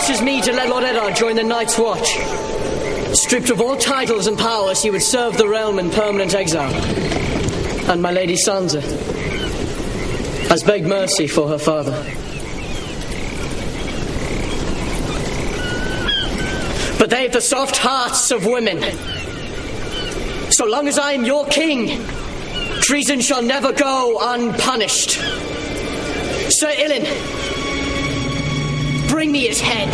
wishes me to let Lord Eddard join the Night's Watch. Stripped of all titles and powers, he would serve the realm in permanent exile. And my lady Sansa has begged mercy for her father. But they've the soft hearts of women. So long as I am your king, treason shall never go unpunished. Sir Ilyn, bring me his head.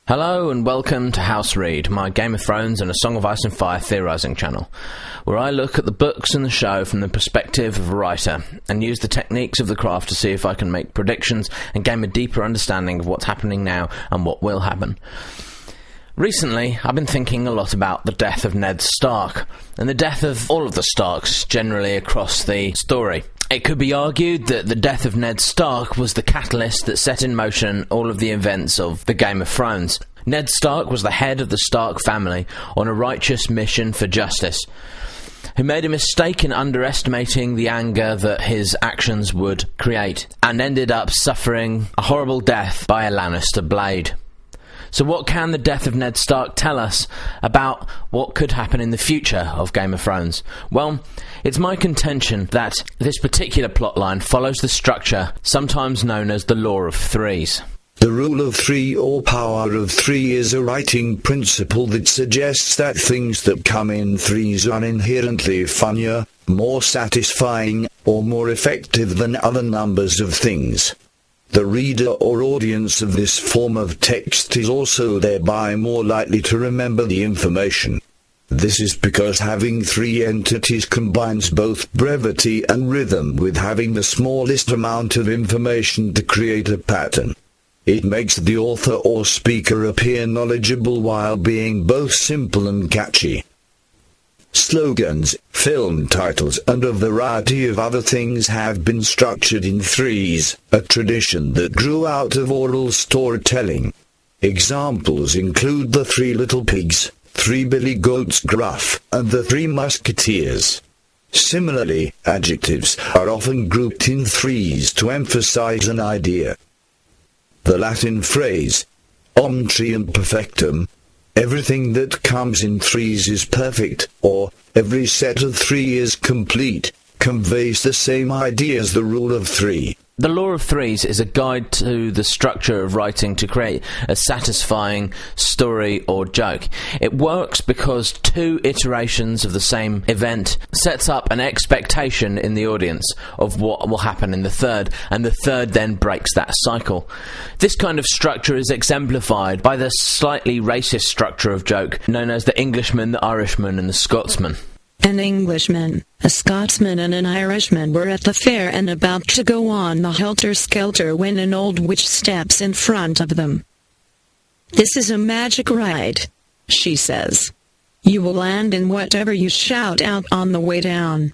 Hello and welcome to House Read, my Game of Thrones and A Song of Ice and Fire theorising channel, where I look at the books and the show from the perspective of a writer and use the techniques of the craft to see if I can make predictions and gain a deeper understanding of what's happening now and what will happen. Recently, I've been thinking a lot about the death of Ned Stark, and the death of all of the Starks generally across the story. It could be argued that the death of Ned Stark was the catalyst that set in motion all of the events of the Game of Thrones. Ned Stark was the head of the Stark family on a righteous mission for justice, who made a mistake in underestimating the anger that his actions would create, and ended up suffering a horrible death by a Lannister blade. So what can the death of Ned Stark tell us about what could happen in the future of Game of Thrones? Well, it's my contention that this particular plotline follows the structure sometimes known as the Law of Threes. The rule of three or power of three is a writing principle that suggests that things that come in threes are inherently funnier, more satisfying, or more effective than other numbers of things. The reader or audience of this form of text is also thereby more likely to remember the information. This is because having three entities combines both brevity and rhythm with having the smallest amount of information to create a pattern. It makes the author or speaker appear knowledgeable while being both simple and catchy. Slogans, film titles, and a variety of other things have been structured in threes, a tradition that grew out of oral storytelling. Examples include the Three Little Pigs, Three Billy Goats Gruff, and the Three Musketeers. Similarly, adjectives are often grouped in threes to emphasize an idea. The Latin phrase, om trium perfectum, everything that comes in threes is perfect, or every set of three is complete, conveys the same idea as the rule of three. The Law of Threes is a guide to the structure of writing to create a satisfying story or joke. It works because two iterations of the same event sets up an expectation in the audience of what will happen in the third, and the third then breaks that cycle. This kind of structure is exemplified by the slightly racist structure of joke known as the Englishman, the Irishman, and the Scotsman. An Englishman, a Scotsman and an Irishman were at the fair and about to go on the helter-skelter when an old witch steps in front of them. "This is a magic ride," she says. "You will land in whatever you shout out on the way down."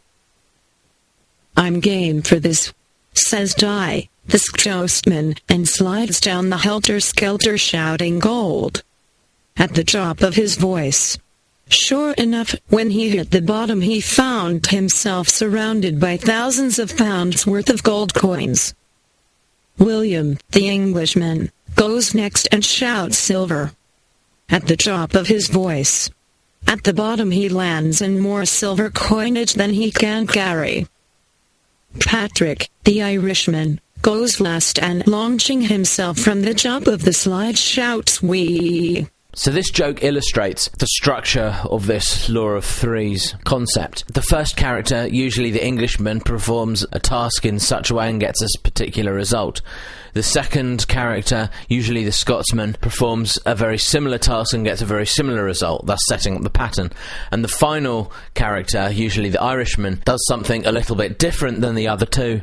"I'm game for this," says Di, the Scotsman, and slides down the helter-skelter shouting gold at the top of his voice. Sure enough, when he hit the bottom he found himself surrounded by thousands of pounds worth of gold coins. William, the Englishman, goes next and shouts silver at the top of his voice. At the bottom he lands in more silver coinage than he can carry. Patrick, the Irishman, goes last and launching himself from the top of the slide shouts "Wee!" So this joke illustrates the structure of this law of threes concept. The first character, usually the Englishman, performs a task in such a way and gets a particular result. The second character, usually the Scotsman, performs a very similar task and gets a very similar result, thus setting up the pattern. And the final character, usually the Irishman, does something a little bit different than the other two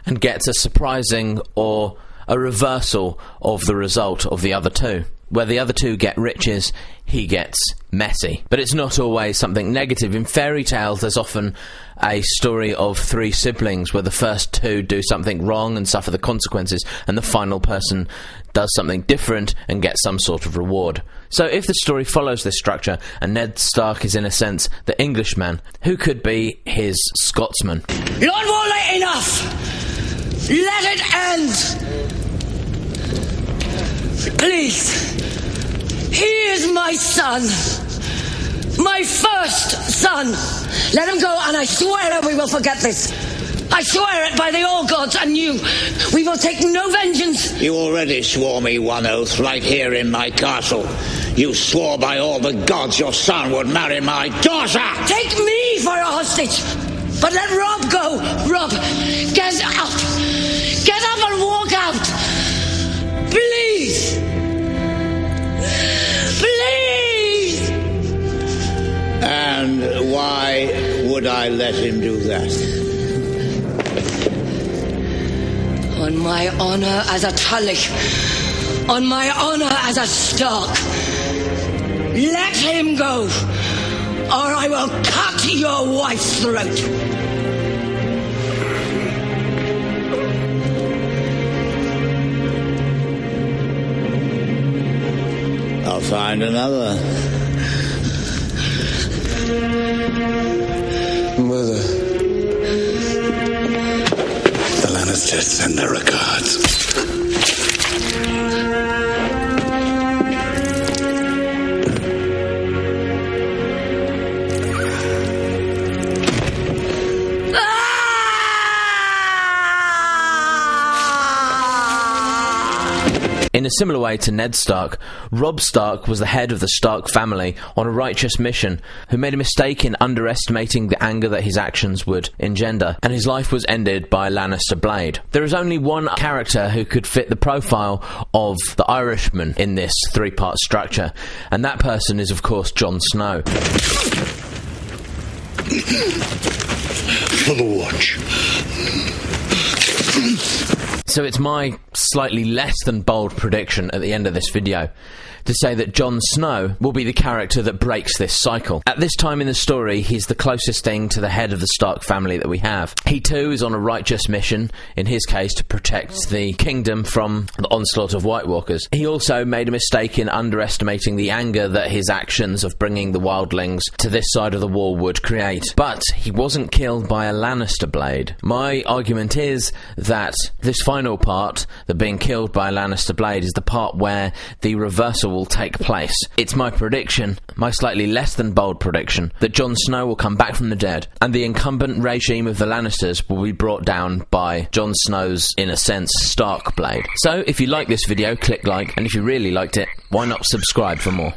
and gets a surprising or a reversal of the result of the other two. Where the other two get riches, he gets messy. But it's not always something negative. In fairy tales, there's often a story of three siblings where the first two do something wrong and suffer the consequences, and the final person does something different and gets some sort of reward. So if the story follows this structure, and Ned Stark is in a sense the Englishman, who could be his Scotsman? Lord Warley, enough! Let it end! Please, he is my son, my first son. Let him go, and I swear that we will forget this. I swear it by the all gods and you. We will take no vengeance. You already swore me one oath right here in my castle. You swore by all the gods your son would marry my daughter. Take me for a hostage, but let Robb go. Robb, get up. Get up and walk out. Please! Please! And why would I let him do that? On my honour as a Tully, on my honour as a Stark, let him go, or I will cut your wife's throat. I'll find another. Mother, the Lannisters send their regards. In a similar way to Ned Stark, Robb Stark was the head of the Stark family on a righteous mission, who made a mistake in underestimating the anger that his actions would engender, and his life was ended by a Lannister blade. There is only one character who could fit the profile of the Irishman in this three-part structure, and that person is of course Jon Snow. For the watch. So it's my slightly less than bold prediction at the end of this video to say that Jon Snow will be the character that breaks this cycle. At this time in the story, he's the closest thing to the head of the Stark family that we have. He too is on a righteous mission, in his case to protect the kingdom from the onslaught of White Walkers. He also made a mistake in underestimating the anger that his actions of bringing the wildlings to this side of the wall would create. But he wasn't killed by a Lannister blade. My argument is that this final part, the being killed by a Lannister blade, is the part where the reversal will take place. It's my prediction, my slightly less than bold prediction, that Jon Snow will come back from the dead, and the incumbent regime of the Lannisters will be brought down by Jon Snow's, in a sense, Stark blade. So, if you like this video, click like, and if you really liked it, why not subscribe for more?